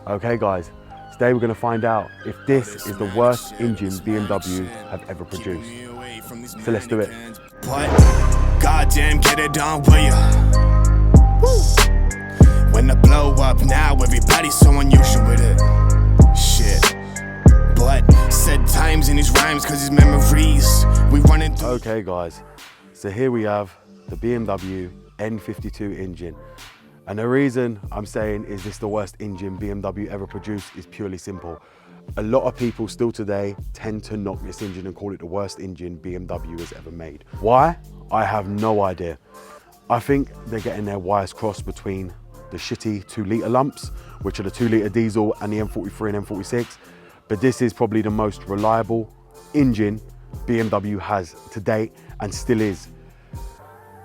Okay guys, today we're going to find out if this is the worst engine BMW have ever produced. So let's do it. But goddamn, get it done, will ya? Woo. When the blow up now, everybody's so unusual with it. Shit. But said times in his rhymes, cause his memories we running through. Okay guys, so here we have the BMW N52 engine. And the reason I'm saying is this the worst engine BMW ever produced is purely simple. A lot of people still today tend to knock this engine and call it the worst engine BMW has ever made. Why? I have no idea. I think they're getting their wires crossed between the shitty 2-litre lumps, which are the 2-litre diesel, and the M43 and M46. But this is probably the most reliable engine BMW has to date and still is.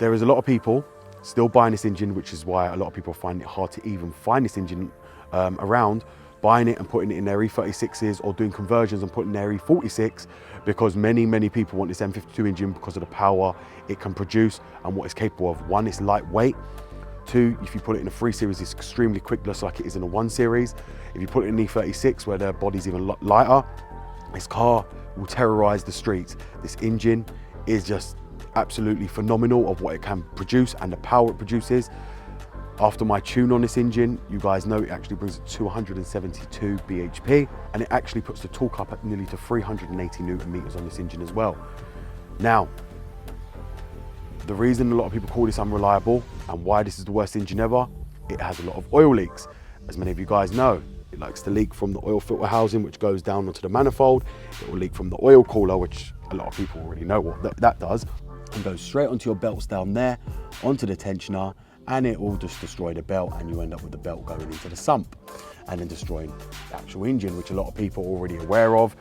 There is a lot of people still buying this engine, which is why a lot of people find it hard to even find this engine around, buying it and putting it in their E36s or doing conversions and putting their E46, because many people want this M52 engine because of the power it can produce and what it's capable of. One, it's lightweight. Two, if you put it in a 3 Series, it's extremely quick, just like it is in a 1 Series. If you put it in E36, where the body's even lighter, this car will terrorize the streets. This engine is just absolutely phenomenal of what it can produce and the power it produces. After my tune on this engine, you guys know it actually brings it to 272 bhp, and it actually puts the torque up at nearly to 380 Newton meters on this engine as well. Now, the reason a lot of people call this unreliable and why this is the worst engine ever, it has a lot of oil leaks. As many of you guys know, it likes to leak from the oil filter housing, which goes down onto the manifold. It will leak from the oil cooler, which a lot of people already know what that does, and goes straight onto your belts down there, onto the tensioner, and it will just destroy the belt, and you end up with the belt going into the sump and then destroying the actual engine, which a lot of people are already aware of,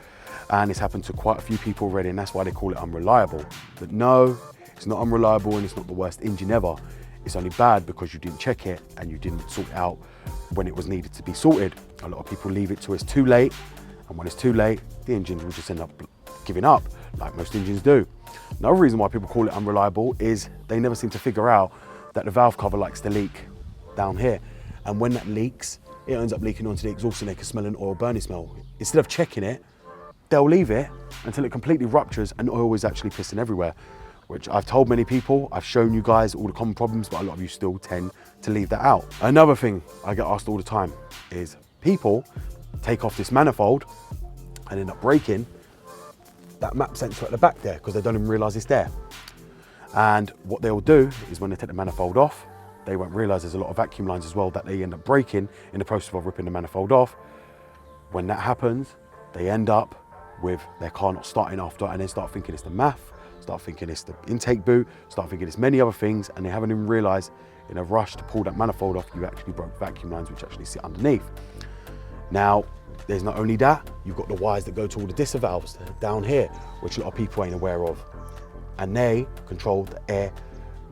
and it's happened to quite a few people already, and that's why they call it unreliable. But no, it's not unreliable, and it's not the worst engine ever. It's only bad because you didn't check it and you didn't sort it out when it was needed to be sorted. A lot of people leave it till it's too late, and when it's too late, the engine will just end up giving up, like most engines do. Another reason why people call it unreliable is they never seem to figure out that the valve cover likes to leak down here. And when that leaks, it ends up leaking onto the exhaust, and they can smell an oil burning smell. Instead of checking it, they'll leave it until it completely ruptures and oil is actually pissing everywhere, which I've told many people, I've shown you guys all the common problems, but a lot of you still tend to leave that out. Another thing I get asked all the time is people take off this manifold and end up breaking that map sensor at the back there because they don't even realize it's there. And what they'll do is when they take the manifold off, they won't realize there's a lot of vacuum lines as well that they end up breaking in the process of ripping the manifold off. When that happens, they end up with their car not starting after, and then start thinking it's the MAF, start thinking it's the intake boot, start thinking it's many other things, and they haven't even realized in a rush to pull that manifold off, you actually broke vacuum lines which actually sit underneath. Now, there's not only that, you've got the wires that go to all the disvalves down here, which a lot of people ain't aware of. And they control the air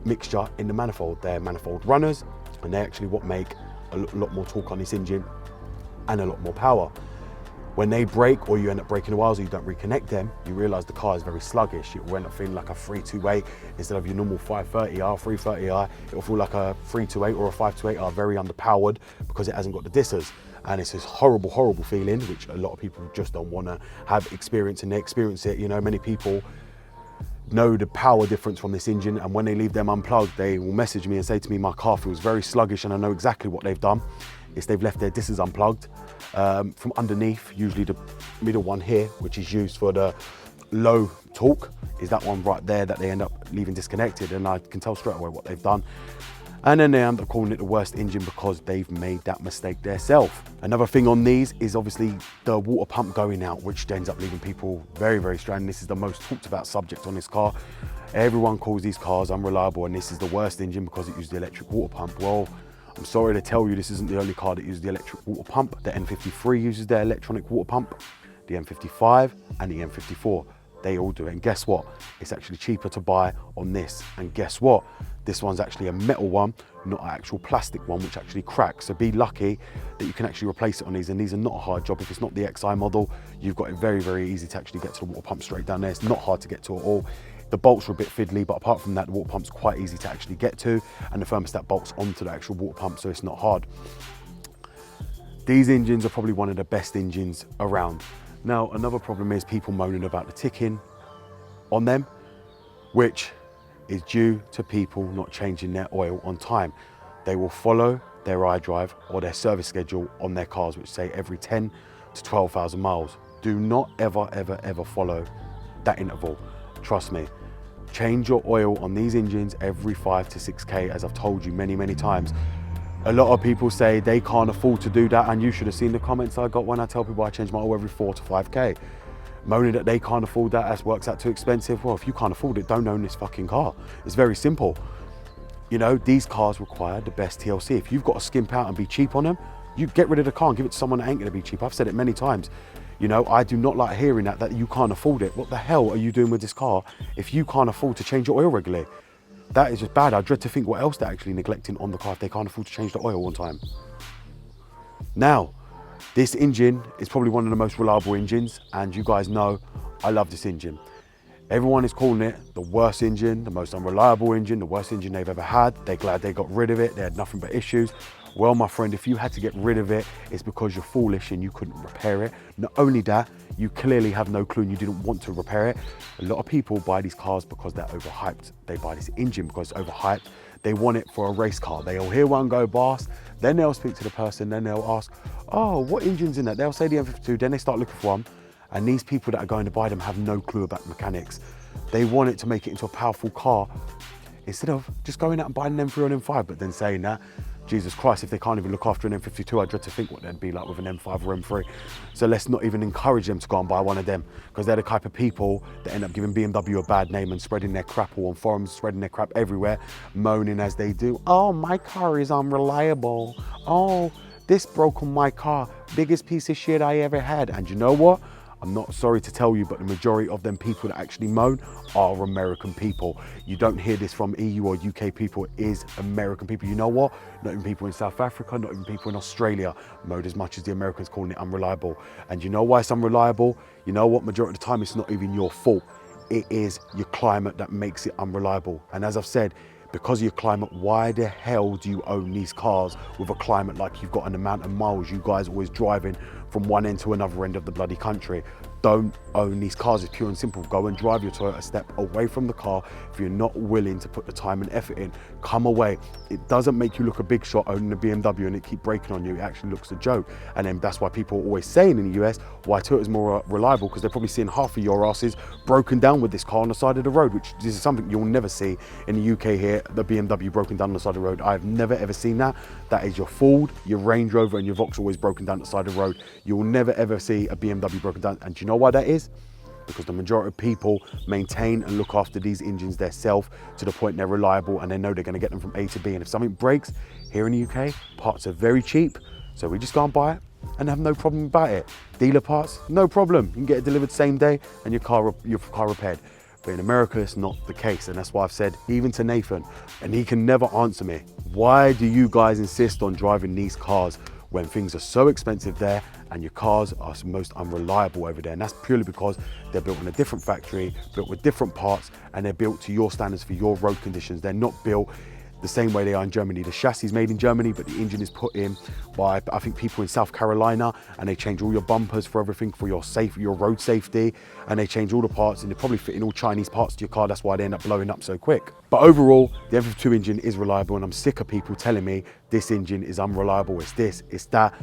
mixture in the manifold. They're manifold runners, and they actually what make a lot more torque on this engine and a lot more power. When they break, or you end up breaking the wires, or you don't reconnect them, you realize the car is very sluggish. It will end up feeling like a 328 instead of your normal 530R, 330i. It will feel like a 328 or a 528R, very underpowered because it hasn't got the dissers. And it's this horrible feeling, which a lot of people just don't want to have experience, and they experience it. You know, many people know the power difference from this engine, and when they leave them unplugged, they will message me and say to me, my car feels very sluggish, and I know exactly what they've done. Is they've left their dissers unplugged from underneath, usually the middle one here, which is used for the low torque, is that one right there that they end up leaving disconnected, and I can tell straight away what they've done. And then they end up calling it the worst engine because they've made that mistake themselves. Another thing on these is obviously the water pump going out, which ends up leaving people very stranded. This is the most talked about subject on this car. Everyone calls these cars unreliable, and this is the worst engine because it uses the electric water pump. Well, I'm sorry to tell you, this isn't the only car that uses the electric water pump. The N53 uses their electronic water pump, the M55 and the M54. They all do it, and guess what? It's actually cheaper to buy on this, and guess what? This one's actually a metal one, not an actual plastic one, which actually cracks. So be lucky that you can actually replace it on these, and these are not a hard job. If it's not the XI model, you've got it very easy to actually get to the water pump straight down there. It's not hard to get to at all. The bolts are a bit fiddly, but apart from that, the water pump's quite easy to actually get to, and the thermostat bolts onto the actual water pump, so it's not hard. These engines are probably one of the best engines around. Now, another problem is people moaning about the ticking on them, which is due to people not changing their oil on time. They will follow their iDrive or their service schedule on their cars, which say every 10 to 12,000 miles. Do not ever, ever, ever follow that interval. Trust me. Change your oil on these engines every 5 to 6K, as I've told you many, many times. A lot of people say they can't afford to do that, and you should have seen the comments I got when I tell people I change my oil every 4 to 5K. Moaning that they can't afford that, that works out too expensive. Well, if you can't afford it, don't own this fucking car. It's very simple. You know, these cars require the best TLC. If you've got to skimp out and be cheap on them, you get rid of the car and give it to someone that ain't gonna be cheap. I've said it many times. You know, I do not like hearing that you can't afford it. What the hell are you doing with this car if you can't afford to change your oil regularly? That is just bad. I dread to think what else they're actually neglecting on the car if they can't afford to change the oil on time. Now, this engine is probably one of the most reliable engines, and you guys know I love this engine. Everyone is calling it the worst engine, the most unreliable engine, the worst engine they've ever had. They're glad they got rid of it. They had nothing but issues. Well, my friend, if you had to get rid of it, it's because you're foolish and you couldn't repair it. Not only that, you clearly have no clue and you didn't want to repair it. A lot of people buy these cars because they're overhyped. They buy this engine because it's overhyped. They want it for a race car. They'll hear one go past, then they'll speak to the person, then they'll ask, oh, what engine's in that? They'll say the M52, then they start looking for one. And these people that are going to buy them have no clue about mechanics. They want it to make it into a powerful car instead of just going out and buying an M3 or an M5, but then saying that, Jesus Christ, if they can't even look after an M52, I dread to think what they'd be like with an M5 or M3. So let's not even encourage them to go and buy one of them, because they're the type of people that end up giving BMW a bad name and spreading their crap all on forums, spreading their crap everywhere, moaning as they do, oh, my car is unreliable. Oh, this broke on my car, biggest piece of shit I ever had. And you know what? I'm not sorry to tell you, but the majority of them people that actually moan are American people. You don't hear this from EU or UK people, it is American people. You know what? Not even people in South Africa, not even people in Australia moan as much as the Americans calling it unreliable. And you know why it's unreliable? You know what? Majority of the time, it's not even your fault. It is your climate that makes it unreliable. And as I've said, because of your climate, why the hell do you own these cars with a climate like you've got an amount of miles you guys are always driving from one end to another end of the bloody country? Don't own these cars. It's pure and simple. Go and drive your Toyota, step away from the car. If you're not willing to put the time and effort in, come away. It doesn't make you look a big shot owning a BMW and it keep breaking on you. It actually looks a joke. And then that's why people are always saying in the US why Toyota's more reliable, because they're probably seeing half of your asses broken down with this car on the side of the road, which this is something you'll never see in the UK here, the BMW broken down on the side of the road. I've never ever seen that. That is your Ford, your Range Rover and your Vauxhall broken down the side of the road. You'll never ever see a BMW broken down. And do you know why that is? Because the majority of people maintain and look after these engines themselves to the point they're reliable and they know they're going to get them from A to B. And if something breaks here in the UK, parts are very cheap. So we just go and buy it and have no problem about it. Dealer parts, no problem. You can get it delivered same day and your car repaired. But in America, it's not the case. And that's why I've said, even to Nathan, and he can never answer me, why do you guys insist on driving these cars when things are so expensive there and your cars are most unreliable over there? And that's purely because they're built in a different factory, built with different parts, and they're built to your standards for your road conditions. They're not built the same way they are in Germany. The chassis is made in Germany, but the engine is put in by, I think, people in South Carolina, and they change all your bumpers for everything for your road safety, and they change all the parts, and they probably fit in all Chinese parts to your car. That's why they end up blowing up so quick. But overall, the M52 engine is reliable, and I'm sick of people telling me this engine is unreliable, it's this, it's that.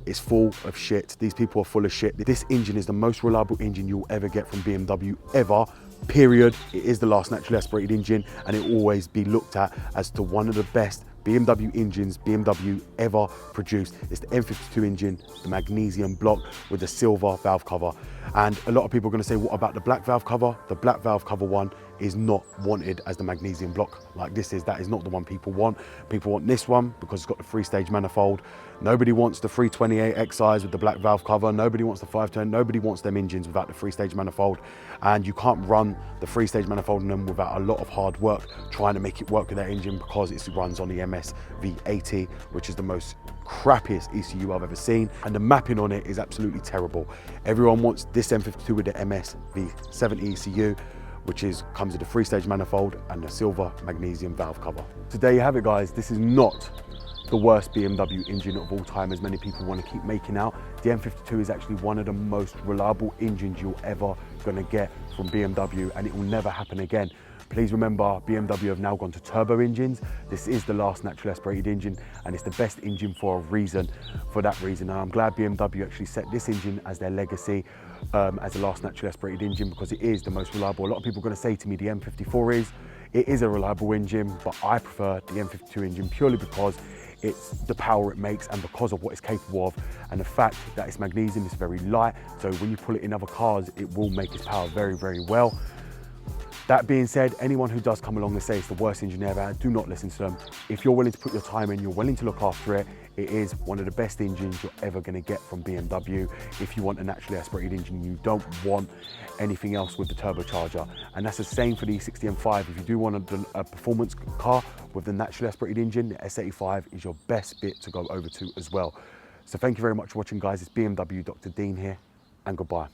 It's full of shit. These people are full of shit. This engine is the most reliable engine you'll ever get from BMW ever, period. It is the last naturally aspirated engine, and it will always be looked at as to one of the best BMW engines BMW ever produced. It's the M52 engine, the magnesium block with the silver valve cover. And a lot of people are going to say, what about the black valve cover? The black valve cover one is not wanted as the magnesium block like this is. That is not the one people want. People want this one because it's got the 3-stage manifold. Nobody wants the 328 XIs with the black valve cover. Nobody wants the 510. Nobody wants them engines without the 3-stage manifold. And you can't run the 3-stage manifold in them without a lot of hard work trying to make it work with that engine, because it runs on the MS V80, which is the most crappiest ECU I've ever seen, and the mapping on it is absolutely terrible. Everyone wants this M52 with the MS V70 ECU, which comes with a 3-stage manifold and a silver magnesium valve cover. So there you have it, guys. This is not the worst BMW engine of all time, as many people want to keep making out. The M52 is actually one of the most reliable engines you're ever going to get from BMW, and it will never happen again. Please remember, BMW have now gone to turbo engines. This is the last naturally aspirated engine, and it's the best engine for a reason. For that reason, and I'm glad BMW actually set this engine as their legacy, as the last naturally aspirated engine, because it is the most reliable. A lot of people are going to say to me the M54 is a reliable engine, but I prefer the M52 engine purely because it's the power it makes and because of what it's capable of, and the fact that it's magnesium, it's very light, so when you pull it in other cars, it will make its power very, very well. That being said, anyone who does come along and say it's the worst engine ever, do not listen to them. If you're willing to put your time in, you're willing to look after it, it is one of the best engines you're ever going to get from BMW. If you want a naturally aspirated engine, you don't want anything else with the turbocharger. And that's the same for the E60 M5. If you do want a performance car with the naturally aspirated engine, the S85 is your best bit to go over to as well. So thank you very much for watching, guys. It's BMW Dr. Dean here, and goodbye.